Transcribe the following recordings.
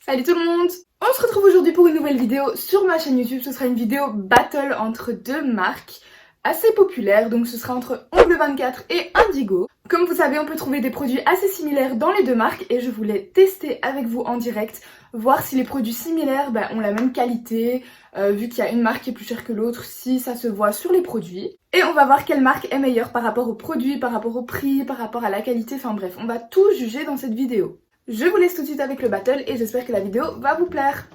Salut tout le monde! On se retrouve aujourd'hui pour une nouvelle vidéo sur ma chaîne YouTube. Ce sera une vidéo battle entre deux marques assez populaires. Donc ce sera entre Ongle24 et Indigo. Comme vous savez, on peut trouver des produits assez similaires dans les deux marques. Et je voulais tester avec vous en direct, voir si les produits similaires ont la même qualité. Vu qu'il y a une marque qui est plus chère que l'autre, si ça se voit sur les produits. Et on va voir quelle marque est meilleure par rapport aux produits, par rapport au prix, par rapport à la qualité. Enfin bref, on va tout juger dans cette vidéo. Je vous laisse tout de suite avec le battle et j'espère que la vidéo va vous plaire.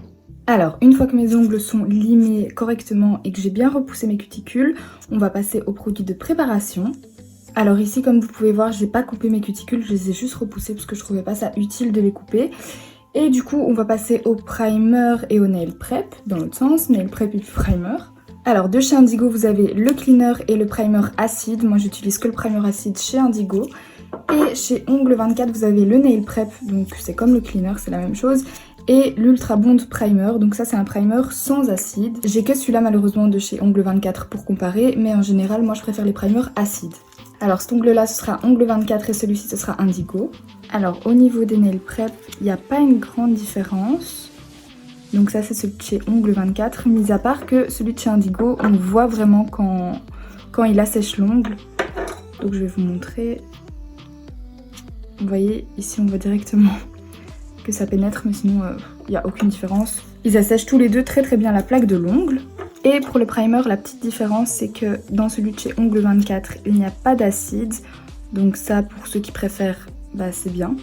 Alors, une fois que mes ongles sont limés correctement et que j'ai bien repoussé mes cuticules, on va passer aux produits de préparation. Alors ici, comme vous pouvez voir, j'ai pas coupé mes cuticules, je les ai juste repoussées parce que je trouvais pas ça utile de les couper. Et du coup, on va passer au primer et au nail prep, dans l'autre sens, nail prep et primer. Alors, de chez Indigo, vous avez le cleaner et le primer acide. Moi, j'utilise que le primer acide chez Indigo. Et chez Ongle24, vous avez le nail prep, donc c'est comme le cleaner, c'est la même chose. Et l'Ultra Bond Primer, donc ça c'est un primer sans acide. J'ai que celui-là malheureusement de chez Ongle24 pour comparer, mais en général moi je préfère les primers acides. Alors cet ongle-là ce sera Ongle24 et celui-ci ce sera Indigo. Alors au niveau des nail prep, il n'y a pas une grande différence. Donc ça c'est celui de chez Ongle24, mis à part que celui de chez Indigo, on voit vraiment quand il assèche l'ongle. Donc je vais vous montrer. Vous voyez, ici on voit directement que ça pénètre, mais sinon il n'y a aucune différence. Ils assèchent tous les deux très très bien la plaque de l'ongle. Et pour le primer, la petite différence, c'est que dans celui de chez Ongle24, il n'y a pas d'acide. Donc ça, pour ceux qui préfèrent, c'est bien.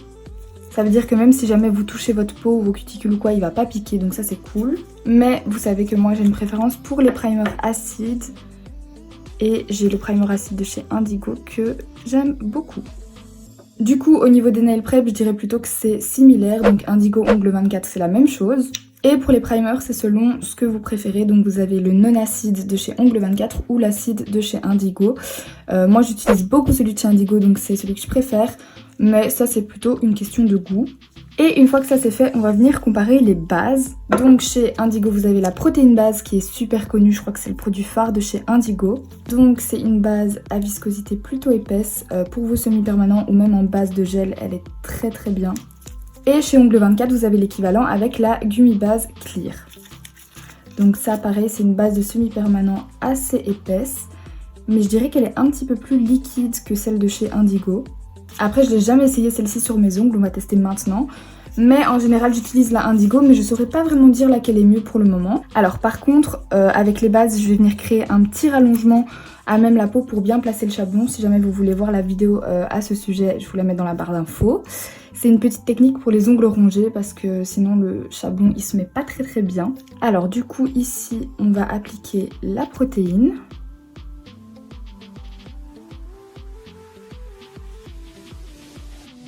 Ça veut dire que même si jamais vous touchez votre peau ou vos cuticules ou quoi, il va pas piquer, donc ça c'est cool. Mais vous savez que moi j'ai une préférence pour les primers acides. Et j'ai le primer acide de chez Indigo que j'aime beaucoup. Du coup, au niveau des nail prep, je dirais plutôt que c'est similaire. Donc Indigo, Ongle24, c'est la même chose. Et pour les primers, c'est selon ce que vous préférez. Donc vous avez le non-acide de chez Ongle24 ou l'acide de chez Indigo. Moi, j'utilise beaucoup celui de chez Indigo, donc c'est celui que je préfère. Mais ça, c'est plutôt une question de goût. Et une fois que ça c'est fait, on va venir comparer les bases. Donc chez Indigo, vous avez la protéine base qui est super connue. Je crois que c'est le produit phare de chez Indigo. Donc c'est une base à viscosité plutôt épaisse. Pour vos semi-permanents ou même en base de gel, elle est très très bien. Et chez Ongle24, vous avez l'équivalent avec la Gummy Base Clear. Donc ça pareil, c'est une base de semi-permanent assez épaisse. Mais je dirais qu'elle est un petit peu plus liquide que celle de chez Indigo. Après, je n'ai jamais essayé celle-ci sur mes ongles, on va tester maintenant. Mais en général, j'utilise la Indigo, mais je ne saurais pas vraiment dire laquelle est mieux pour le moment. Alors par contre, avec les bases, je vais venir créer un petit rallongement à même la peau pour bien placer le chablon. Si jamais vous voulez voir la vidéo à ce sujet, je vous la mets dans la barre d'infos. C'est une petite technique pour les ongles rongés parce que sinon le chablon il se met pas très très bien. Alors du coup ici, on va appliquer la protéine.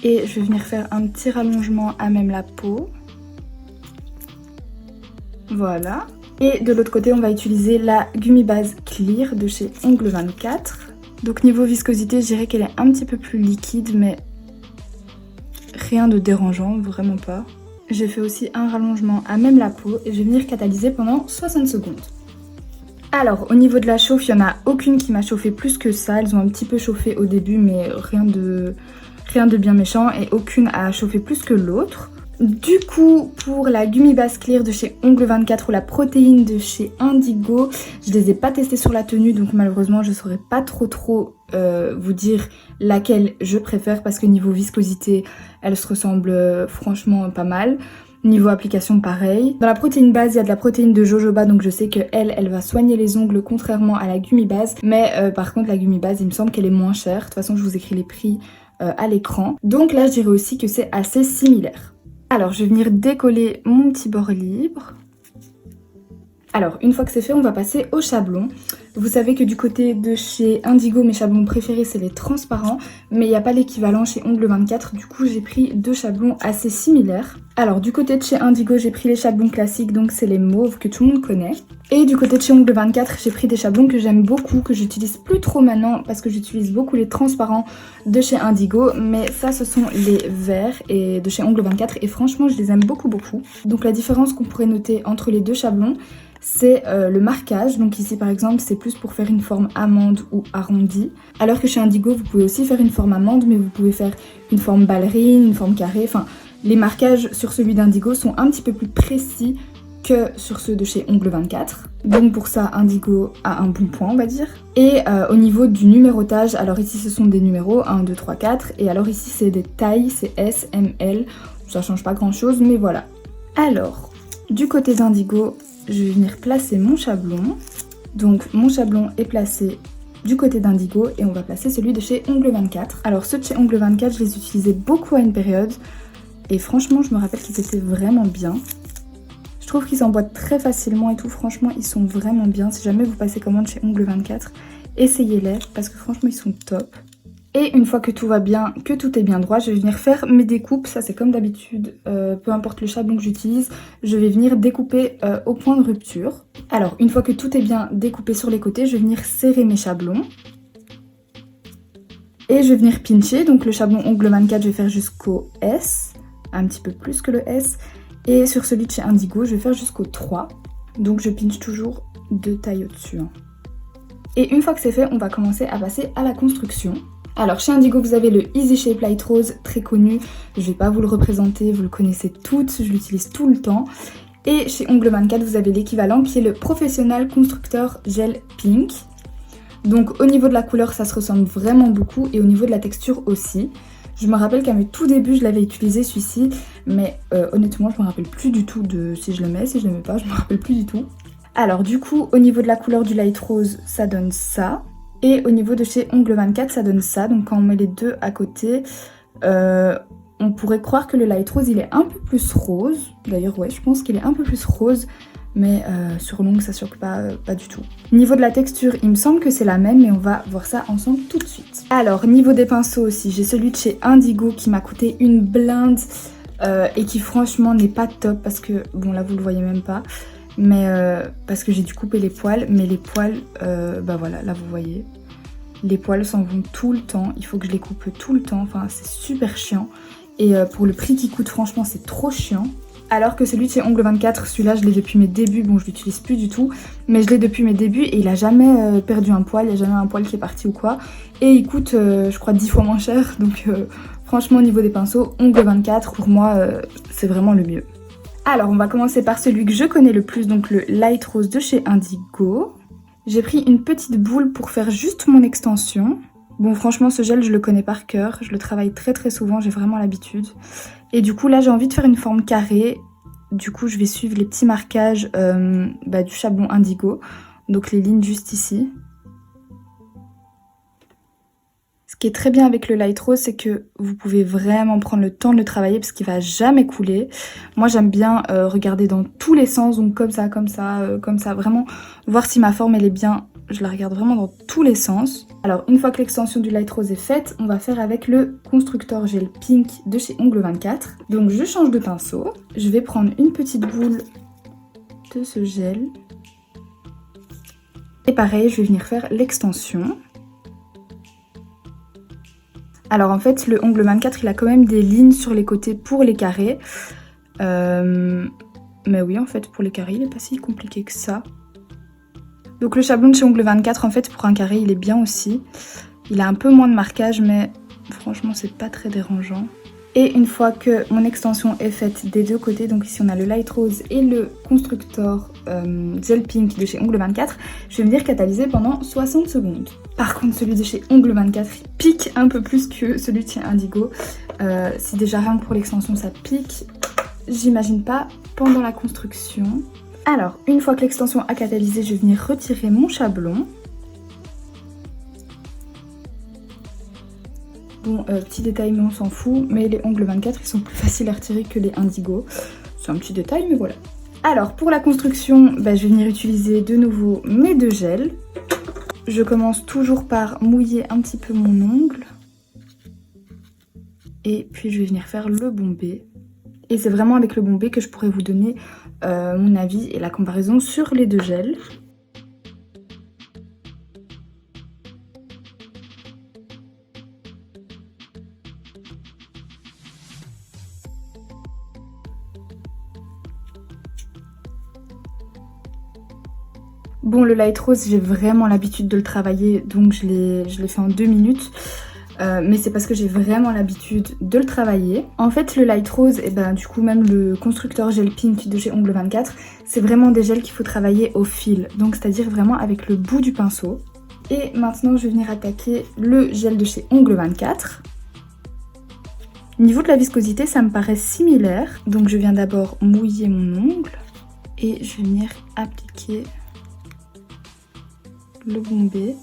Et je vais venir faire un petit rallongement à même la peau. Voilà. Et de l'autre côté, on va utiliser la Gummy Base Clear de chez Ongle24. Donc niveau viscosité, je dirais qu'elle est un petit peu plus liquide, mais rien de dérangeant, vraiment pas. J'ai fait aussi un rallongement à même la peau et je vais venir catalyser pendant 60 secondes. Alors, au niveau de la chauffe, il n'y en a aucune qui m'a chauffé plus que ça. Elles ont un petit peu chauffé au début, mais rien de bien méchant et aucune a chauffé plus que l'autre. Du coup, pour la Gummy Base Clear de chez Ongle24 ou la protéine de chez Indigo, je les ai pas testées sur la tenue, donc malheureusement je saurais pas trop vous dire laquelle je préfère parce que niveau viscosité, elles se ressemblent franchement pas mal. Niveau application, pareil. Dans la protéine base, il y a de la protéine de jojoba, donc je sais que elle va soigner les ongles contrairement à la Gummy Base. Mais par contre, la Gummy Base, il me semble qu'elle est moins chère. De toute façon, je vous écris les prix à l'écran. Donc là, je dirais aussi que c'est assez similaire. Alors, je vais venir décoller mon petit bord libre. Alors, une fois que c'est fait, on va passer au chablon. Vous savez que du côté de chez Indigo, mes chablons préférés, c'est les transparents. Mais il n'y a pas l'équivalent chez Ongle24. Du coup, j'ai pris deux chablons assez similaires. Alors, du côté de chez Indigo, j'ai pris les chablons classiques. Donc, c'est les mauves que tout le monde connaît. Et du côté de chez Ongle24, j'ai pris des chablons que j'aime beaucoup, que j'utilise plus trop maintenant. Parce que j'utilise beaucoup les transparents de chez Indigo. Mais ça, ce sont les verts et de chez Ongle24. Et franchement, je les aime beaucoup. Donc, la différence qu'on pourrait noter entre les deux chablons, c'est le marquage. Donc ici par exemple c'est plus pour faire une forme amande ou arrondie, alors que chez Indigo vous pouvez aussi faire une forme amande, mais vous pouvez faire une forme ballerine, une forme carrée, enfin Les marquages sur celui d'Indigo sont un petit peu plus précis que sur ceux de chez Ongle 24. Donc pour ça, Indigo a un bon point, on va dire. Et au niveau du numérotage, alors ici ce sont des numéros 1, 2, 3, 4. Et alors ici c'est des tailles, c'est S, M, L. Ça change pas grand chose, mais voilà. Alors, du côté d'Indigo, je vais venir placer mon chablon. Donc mon chablon est placé du côté d'Indigo et on va placer celui de chez Ongle 24. Alors ceux de chez Ongle 24, je les utilisais beaucoup à une période. Et franchement, je me rappelle qu'ils étaient vraiment bien. Je trouve qu'ils s'emboîtent très facilement et tout. Franchement, ils sont vraiment bien. Si jamais vous passez commande chez Ongle 24, essayez-les parce que franchement, ils sont top. Et une fois que tout va bien, que tout est bien droit, je vais venir faire mes découpes. Ça, c'est comme d'habitude. Peu importe le chablon que j'utilise, je vais venir découper au point de rupture. Alors, une fois que tout est bien découpé sur les côtés, je vais venir serrer mes chablons. Et je vais venir pincher. Donc, le chablon Ongle 24, je vais faire jusqu'au S. Un petit peu plus que le S. Et sur celui de chez Indigo, je vais faire jusqu'au 3. Donc je pinche toujours 2 tailles au-dessus. Et une fois que c'est fait, on va commencer à passer à la construction. Alors chez Indigo, vous avez le Easy Shape Light Rose, très connu. Je ne vais pas vous le représenter, vous le connaissez toutes, je l'utilise tout le temps. Et chez Ongle 24, vous avez l'équivalent qui est le Professional Constructeur Gel Pink. Donc au niveau de la couleur, ça se ressemble vraiment beaucoup et au niveau de la texture aussi. Je me rappelle qu'à mes tout débuts, je l'avais utilisé celui-ci, mais honnêtement, je me rappelle plus du tout de si je le mets, si je le mets pas, je me rappelle plus du tout. Alors du coup, au niveau de la couleur du Light Rose, ça donne ça. Et au niveau de chez Ongle 24, ça donne ça. Donc quand on met les deux à côté, on pourrait croire que le Light Rose, il est un peu plus rose. D'ailleurs, ouais, je pense qu'il est un peu plus rose. Mais sur l'ongle ça choque pas du tout. Niveau de la texture, il me semble que c'est la même, mais on va voir ça ensemble tout de suite. Alors niveau des pinceaux aussi, j'ai celui de chez Indigo qui m'a coûté une blinde et qui franchement n'est pas top parce que, bon là vous le voyez même pas, mais parce que j'ai dû couper les poils, mais les poils, bah voilà, là vous voyez, les poils s'en vont tout le temps, il faut que je les coupe tout le temps, enfin c'est super chiant. Et pour le prix qu'il coûte, franchement c'est trop chiant. Alors que celui de chez Ongle 24, celui-là je l'ai depuis mes débuts, bon je l'utilise plus du tout, mais je l'ai depuis mes débuts et il a jamais perdu un poil, il n'y a jamais un poil qui est parti ou quoi. Et il coûte je crois 10 fois moins cher, donc franchement au niveau des pinceaux, Ongle 24 pour moi c'est vraiment le mieux. Alors on va commencer par celui que je connais le plus, donc le Light Rose de chez Indigo. J'ai pris une petite boule pour faire juste mon extension. Bon franchement ce gel je le connais par cœur, je le travaille très souvent, j'ai vraiment l'habitude. Et du coup là j'ai envie de faire une forme carrée, du coup je vais suivre les petits marquages du chablon Indigo, donc les lignes juste ici. Ce qui est très bien avec le Light Rose, c'est que vous pouvez vraiment prendre le temps de le travailler parce qu'il va jamais couler. Moi j'aime bien regarder dans tous les sens, donc comme ça, vraiment voir si ma forme elle est bien. Je la regarde vraiment dans tous les sens. Alors une fois que l'extension du Light Rose est faite, on va faire avec le Constructeur Gel Pink de chez Ongle 24. Donc je change de pinceau. Je vais prendre une petite boule de ce gel. Et pareil, je vais venir faire l'extension. Alors en fait, le Ongle 24, il a quand même des lignes sur les côtés pour les carrés. Mais oui, en fait, pour les carrés, il n'est pas si compliqué que ça. Donc le chablon de chez Ongle 24, en fait, pour un carré, il est bien aussi. Il a un peu moins de marquage, mais franchement, c'est pas très dérangeant. Et une fois que mon extension est faite des deux côtés, donc ici on a le Light Rose et le Constructeur Gel Pink de chez Ongle 24, je vais venir catalyser pendant 60 secondes. Par contre, celui de chez Ongle 24, il pique un peu plus que celui de chez Indigo. Si déjà rien que pour l'extension ça pique, j'imagine pas pendant la construction. Alors, une fois que l'extension a catalysé, je vais venir retirer mon chablon. Bon, petit détail, mais on s'en fout. Mais les Ongle 24, ils sont plus faciles à retirer que les Indigo. C'est un petit détail, mais voilà. Alors, pour la construction, je vais venir utiliser de nouveau mes deux gels. Je commence toujours par mouiller un petit peu mon ongle. Et puis, je vais venir faire le bombé. Et c'est vraiment avec le bombé que je pourrais vous donner mon avis et la comparaison sur les deux gels. Bon, le Light Rose, j'ai vraiment l'habitude de le travailler, donc je l'ai fait en 2 minutes. mais c'est parce que j'ai vraiment l'habitude de le travailler. En fait le Light Rose et du coup même le constructeur gel pink de chez Ongle 24, c'est vraiment des gels qu'il faut travailler au fil, donc c'est-à-dire vraiment avec le bout du pinceau. Et maintenant je vais venir attaquer le gel de chez Ongle 24. Niveau de la viscosité ça me paraît similaire, donc je viens d'abord mouiller mon ongle et je vais venir appliquer le bombé.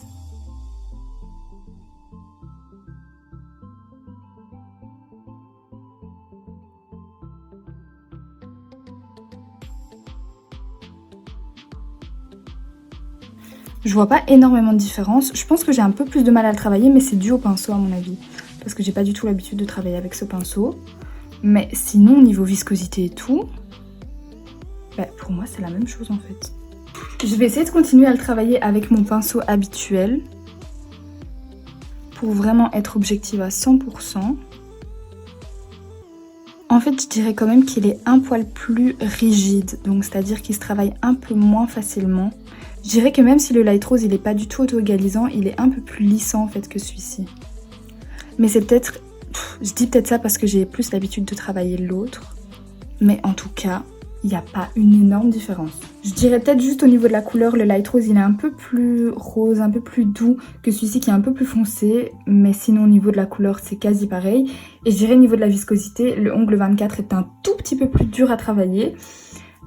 Je vois pas énormément de différence. Je pense que j'ai un peu plus de mal à le travailler, mais c'est dû au pinceau à mon avis. Parce que j'ai pas du tout l'habitude de travailler avec ce pinceau. Mais sinon, niveau viscosité et tout, pour moi c'est la même chose en fait. Je vais essayer de continuer à le travailler avec mon pinceau habituel. Pour vraiment être objective à 100%. En fait, je dirais quand même qu'il est un poil plus rigide. Donc c'est-à-dire qu'il se travaille un peu moins facilement. Je dirais que même si le Light Rose il est pas du tout auto-égalisant, il est un peu plus lissant en fait que celui-ci. Mais c'est peut-être, je dis peut-être ça parce que j'ai plus l'habitude de travailler l'autre. Mais en tout cas, il n'y a pas une énorme différence. Je dirais peut-être juste au niveau de la couleur, le Light Rose il est un peu plus rose, un peu plus doux que celui-ci qui est un peu plus foncé. Mais sinon au niveau de la couleur c'est quasi pareil. Et je dirais au niveau de la viscosité, le Ongle 24 est un tout petit peu plus dur à travailler.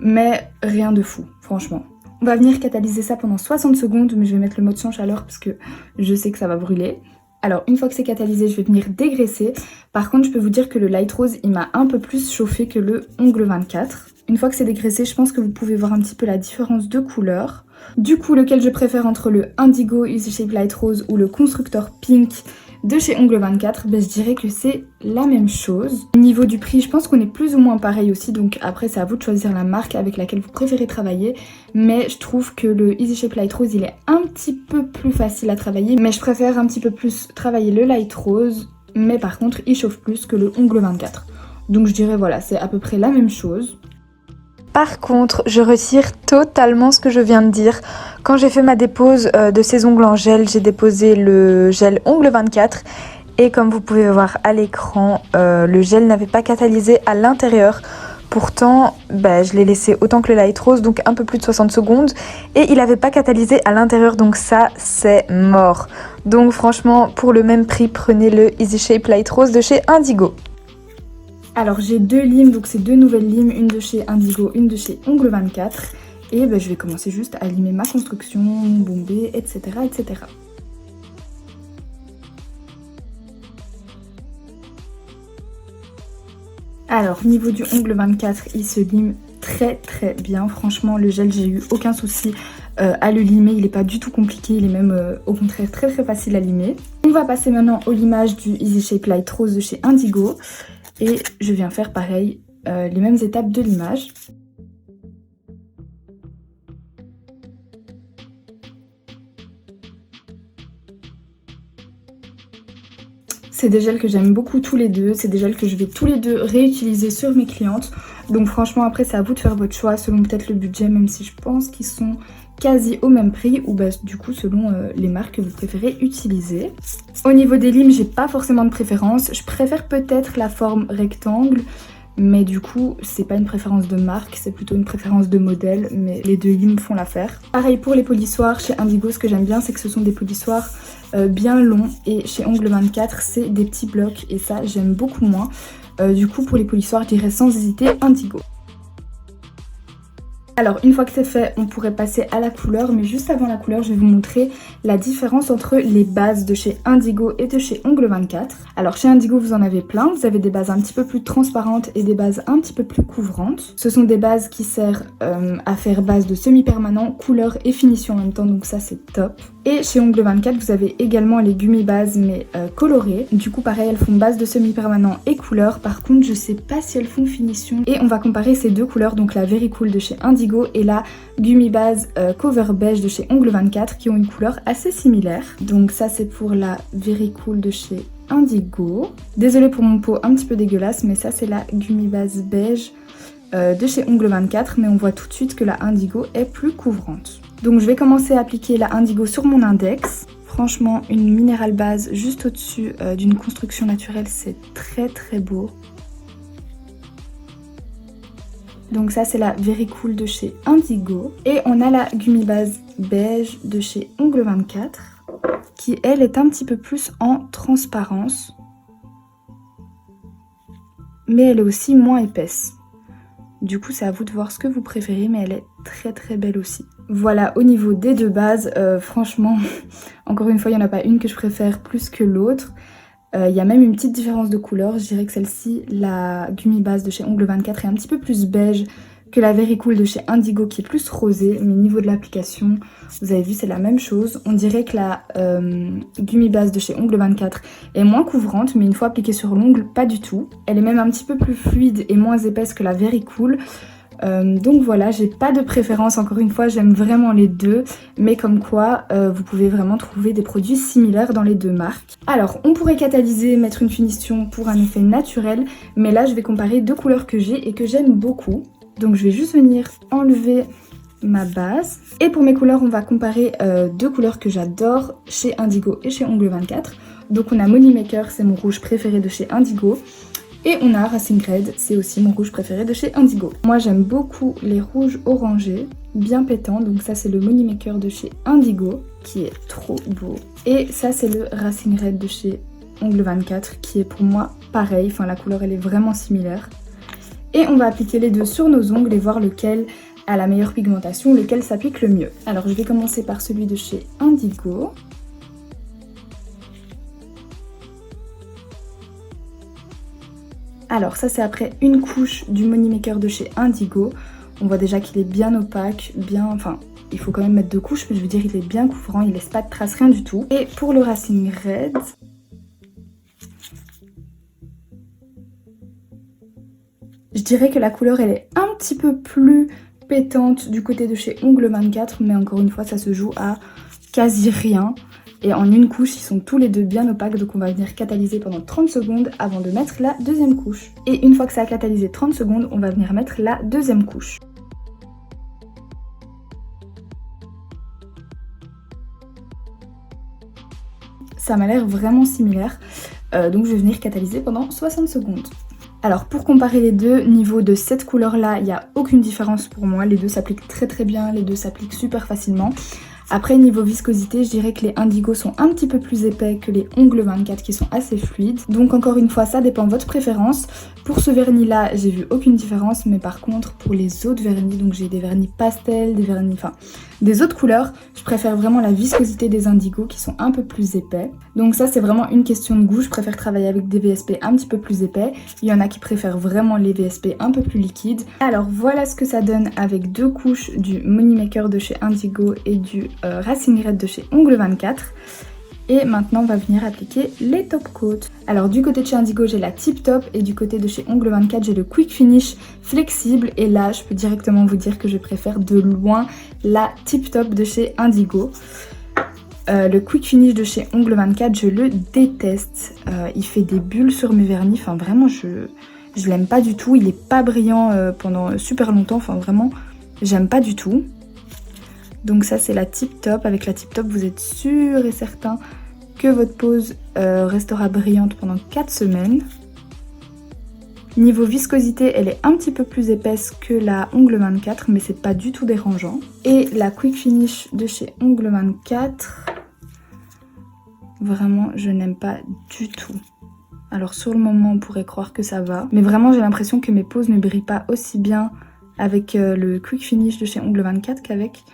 Mais rien de fou, franchement. On va venir catalyser ça pendant 60 secondes, mais je vais mettre le mode sans chaleur parce que je sais que ça va brûler. Alors une fois que c'est catalysé, je vais venir dégraisser. Par contre, je peux vous dire que le Light Rose, il m'a un peu plus chauffé que le Ongle 24. Une fois que c'est dégraissé, je pense que vous pouvez voir un petit peu la différence de couleur. Du coup, lequel je préfère entre le Indigo Easy Shape Light Rose ou le constructeur Pink de chez Ongle 24, je dirais que c'est la même chose. Au niveau du prix, je pense qu'on est plus ou moins pareil aussi, donc après c'est à vous de choisir la marque avec laquelle vous préférez travailler. Mais je trouve que le Easy Shape Light Rose, il est un petit peu plus facile à travailler. Mais je préfère un petit peu plus travailler le Light Rose, mais par contre il chauffe plus que le Ongle 24. Donc je dirais voilà, c'est à peu près la même chose. Par contre, je retire totalement ce que je viens de dire. Quand j'ai fait ma dépose de ces ongles en gel, j'ai déposé le gel Ongle 24. Et comme vous pouvez voir à l'écran, le gel n'avait pas catalysé à l'intérieur. Pourtant, je l'ai laissé autant que le Light Rose, donc un peu plus de 60 secondes. Et il n'avait pas catalysé à l'intérieur, donc ça, c'est mort. Donc franchement, pour le même prix, prenez le Easy Shape Light Rose de chez Indigo. Alors j'ai deux limes, donc c'est deux nouvelles limes, une de chez Indigo, une de chez Ongle 24. Et je vais commencer juste à limer ma construction, bomber, etc. etc. Alors niveau du Ongle 24, il se lime très très bien. Franchement le gel, j'ai eu aucun souci à le limer, il n'est pas du tout compliqué, il est même au contraire très très facile à limer. On va passer maintenant au limage du Easy Shape Light Rose de chez Indigo. Et je viens faire pareil, les mêmes étapes de limage. C'est des gels que j'aime beaucoup tous les deux, c'est des gels que je vais tous les deux réutiliser sur mes clientes. Donc franchement après c'est à vous de faire votre choix selon peut-être le budget, même si je pense qu'ils sont quasi au même prix ou du coup selon les marques que vous préférez utiliser. Au niveau des limes, j'ai pas forcément de préférence, je préfère peut-être la forme rectangle, mais du coup c'est pas une préférence de marque, c'est plutôt une préférence de modèle, mais les deux limes font l'affaire. Pareil pour les polissoirs, chez Indigo ce que j'aime bien c'est que ce sont des polissoirs bien longs, et chez Ongle 24 c'est des petits blocs et ça j'aime beaucoup moins. Du coup pour les polissoirs je dirais sans hésiter Indigo. Alors une fois que c'est fait, on pourrait passer à la couleur, mais juste avant la couleur, je vais vous montrer la différence entre les bases de chez Indigo et de chez Ongle 24. Alors chez Indigo, vous en avez plein, vous avez des bases un petit peu plus transparentes et des bases un petit peu plus couvrantes. Ce sont des bases qui servent à faire base de semi-permanent, couleur et finition en même temps, donc ça c'est top. Et chez Ongle 24, vous avez également les gummi bases mais colorées. Du coup pareil, elles font base de semi-permanent et couleur. Par contre, je sais pas si elles font finition. Et on va comparer ces deux couleurs, donc la Very Cool de chez Indigo et la Gummi Base Cover Beige de chez Ongle 24 qui ont une couleur assez similaire. Donc ça c'est pour la Very Cool de chez Indigo. Désolée pour mon pot un petit peu dégueulasse, mais ça c'est la Gummi Base Beige de chez Ongle 24, mais on voit tout de suite que la Indigo est plus couvrante. Donc je vais commencer à appliquer la Indigo sur mon index. Franchement, une minérale base juste au-dessus d'une construction naturelle, c'est très très beau. Donc ça c'est la Very Cool de chez Indigo. Et on a la Gummy Base beige de chez Ongle 24 qui elle est un petit peu plus en transparence. Mais elle est aussi moins épaisse. Du coup c'est à vous de voir ce que vous préférez, mais elle est très très belle aussi. Voilà, au niveau des deux bases, franchement, encore une fois il n'y en a pas une que je préfère plus que l'autre. Il y a même une petite différence de couleur, je dirais que celle-ci, la Gummy Base de chez Ongle 24 est un petit peu plus beige que la Very Cool de chez Indigo qui est plus rosée, mais au niveau de l'application, vous avez vu c'est la même chose. On dirait que la Gummy Base de chez Ongle 24 est moins couvrante, mais une fois appliquée sur l'ongle, pas du tout. Elle est même un petit peu plus fluide et moins épaisse que la Very Cool. Donc voilà, j'ai pas de préférence, encore une fois j'aime vraiment les deux, mais comme quoi vous pouvez vraiment trouver des produits similaires dans les deux marques. Alors on pourrait catalyser, mettre une finition pour un effet naturel, mais là je vais comparer deux couleurs que j'ai et que j'aime beaucoup. Donc je vais juste venir enlever ma base. Et pour mes couleurs on va comparer deux couleurs que j'adore chez Indigo et chez Ongle 24. Donc on a Money Maker, c'est mon rouge préféré de chez Indigo. Et on a Racing Red, c'est aussi mon rouge préféré de chez Indigo. Moi j'aime beaucoup les rouges orangés, bien pétants. Donc ça c'est le Money Maker de chez Indigo, qui est trop beau. Et ça c'est le Racing Red de chez Ongle 24, qui est pour moi pareil. Enfin la couleur elle est vraiment similaire. Et on va appliquer les deux sur nos ongles et voir lequel a la meilleure pigmentation, lequel s'applique le mieux. Alors je vais commencer par celui de chez Indigo. Alors ça c'est après une couche du Money Maker de chez Indigo. On voit déjà qu'il est bien opaque, bien... Enfin, il faut quand même mettre deux couches, mais je veux dire il est bien couvrant, il laisse pas de traces, rien du tout. Et pour le Racing Red... Je dirais que la couleur elle est un petit peu plus pétante du côté de chez Ongle 24, mais encore une fois ça se joue à quasi rien. Et en une couche, ils sont tous les deux bien opaques, donc on va venir catalyser pendant 30 secondes avant de mettre la deuxième couche. Et une fois que ça a catalysé 30 secondes, on va venir mettre la deuxième couche. Ça m'a l'air vraiment similaire, donc je vais venir catalyser pendant 60 secondes. Alors pour comparer les deux, niveau de cette couleur là, il n'y a aucune différence pour moi, les deux s'appliquent très très bien, les deux s'appliquent super facilement. Après niveau viscosité, je dirais que les Indigo sont un petit peu plus épais que les Ongle 24 qui sont assez fluides. Donc encore une fois, ça dépend de votre préférence. Pour ce vernis là, j'ai vu aucune différence, mais par contre pour les autres vernis, donc j'ai des vernis pastel, des vernis, enfin des autres couleurs, je préfère vraiment la viscosité des Indigo qui sont un peu plus épais. Donc ça c'est vraiment une question de goût, je préfère travailler avec des VSP un petit peu plus épais. Il y en a qui préfèrent vraiment les VSP un peu plus liquides. Alors voilà ce que ça donne avec deux couches du Money Maker de chez Indigo et du Racing Red de chez Ongle 24. Et maintenant on va venir appliquer les top coats. Alors du côté de chez Indigo j'ai la Tip Top et du côté de chez Ongle 24 j'ai le Quick Finish flexible. Et là je peux directement vous dire que je préfère de loin la Tip Top de chez Indigo. Le Quick Finish de chez Ongle 24 je le déteste. Il fait des bulles sur mes vernis, enfin vraiment je l'aime pas du tout. Il est pas brillant pendant super longtemps, enfin vraiment j'aime pas du tout. Donc ça c'est la Tip Top. Avec la Tip Top vous êtes sûr et certain que votre pose restera brillante pendant 4 semaines. Niveau viscosité, elle est un petit peu plus épaisse que la Ongle 24, mais c'est pas du tout dérangeant. Et la Quick Finish de chez Ongle 24, vraiment je n'aime pas du tout. Alors sur le moment on pourrait croire que ça va, mais vraiment j'ai l'impression que mes poses ne brillent pas aussi bien avec le Quick Finish de chez Ongle 24 qu'avec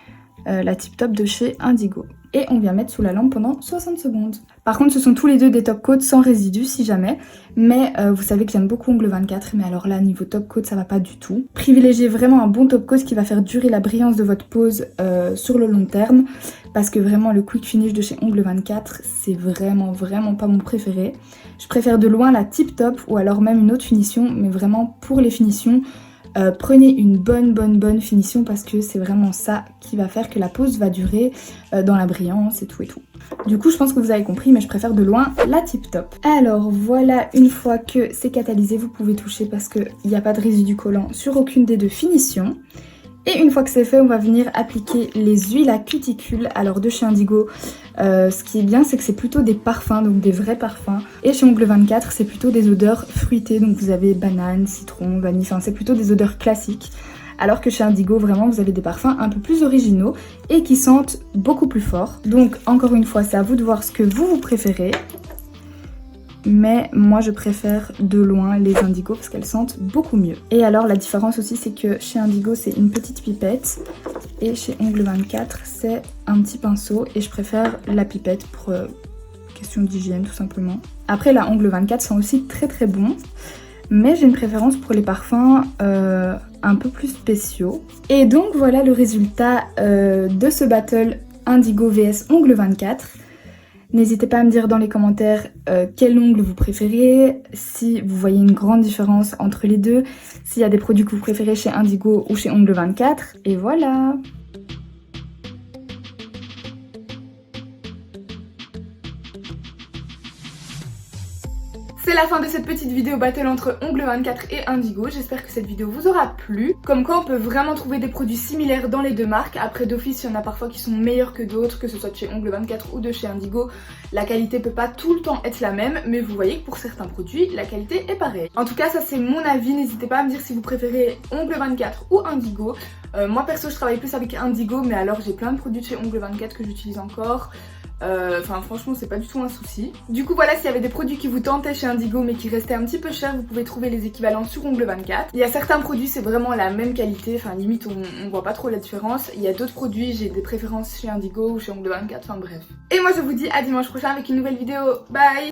la Tip Top de chez Indigo. Et on vient mettre sous la lampe pendant 60 secondes. Par contre ce sont tous les deux des top coats sans résidus si jamais. Mais vous savez que j'aime beaucoup Ongle 24, mais alors là niveau top coat ça va pas du tout. Privilégiez vraiment un bon top coat qui va faire durer la brillance de votre pose sur le long terme. Parce que vraiment le Quick Finish de chez Ongle 24 c'est vraiment pas mon préféré. Je préfère de loin la Tip Top ou alors même une autre finition, mais vraiment pour les finitions prenez une bonne finition parce que c'est vraiment ça qui va faire que la pose va durer dans la brillance et tout. Du coup je pense que vous avez compris, mais je préfère de loin la Tip Top. Alors voilà, une fois que c'est catalysé vous pouvez toucher parce qu'il n'y a pas de résidu collant sur aucune des deux finitions. Et une fois que c'est fait, on va venir appliquer les huiles à cuticule. Alors de chez Indigo, ce qui est bien, c'est que c'est plutôt des parfums, donc des vrais parfums. Et chez Ongle 24, c'est plutôt des odeurs fruitées, donc vous avez banane, citron, vanille, enfin c'est plutôt des odeurs classiques. Alors que chez Indigo, vraiment, vous avez des parfums un peu plus originaux et qui sentent beaucoup plus fort. Donc encore une fois, c'est à vous de voir ce que vous préférez. Mais moi je préfère de loin les Indigo parce qu'elles sentent beaucoup mieux. Et alors la différence aussi, c'est que chez Indigo c'est une petite pipette et chez Ongle 24 c'est un petit pinceau, et je préfère la pipette pour question d'hygiène tout simplement. Après la Ongle 24 sent aussi très très bon, mais j'ai une préférence pour les parfums un peu plus spéciaux. Et donc voilà le résultat de ce battle Indigo vs Ongle 24. N'hésitez pas à me dire dans les commentaires quel ongle vous préférez, si vous voyez une grande différence entre les deux, s'il y a des produits que vous préférez chez Indigo ou chez Ongle 24, et voilà! C'est la fin de cette petite vidéo battle entre Ongle 24 et Indigo. J'espère que cette vidéo vous aura plu. Comme quoi on peut vraiment trouver des produits similaires dans les deux marques. Après d'office, il y en a parfois qui sont meilleurs que d'autres, que ce soit de chez Ongle 24 ou de chez Indigo. La qualité peut pas tout le temps être la même, mais vous voyez que pour certains produits, la qualité est pareille. En tout cas, ça c'est mon avis. N'hésitez pas à me dire si vous préférez Ongle 24 ou Indigo. Moi perso, je travaille plus avec Indigo, mais alors j'ai plein de produits de chez Ongle 24 que j'utilise encore. Enfin franchement c'est pas du tout un souci. Du coup voilà, s'il y avait des produits qui vous tentaient chez Indigo mais qui restaient un petit peu chers, vous pouvez trouver les équivalents sur Ongle 24. Il y a certains produits c'est vraiment la même qualité, enfin limite on voit pas trop la différence. Il y a d'autres produits, j'ai des préférences chez Indigo ou chez Ongle 24, enfin bref. Et moi je vous dis à dimanche prochain avec une nouvelle vidéo, bye.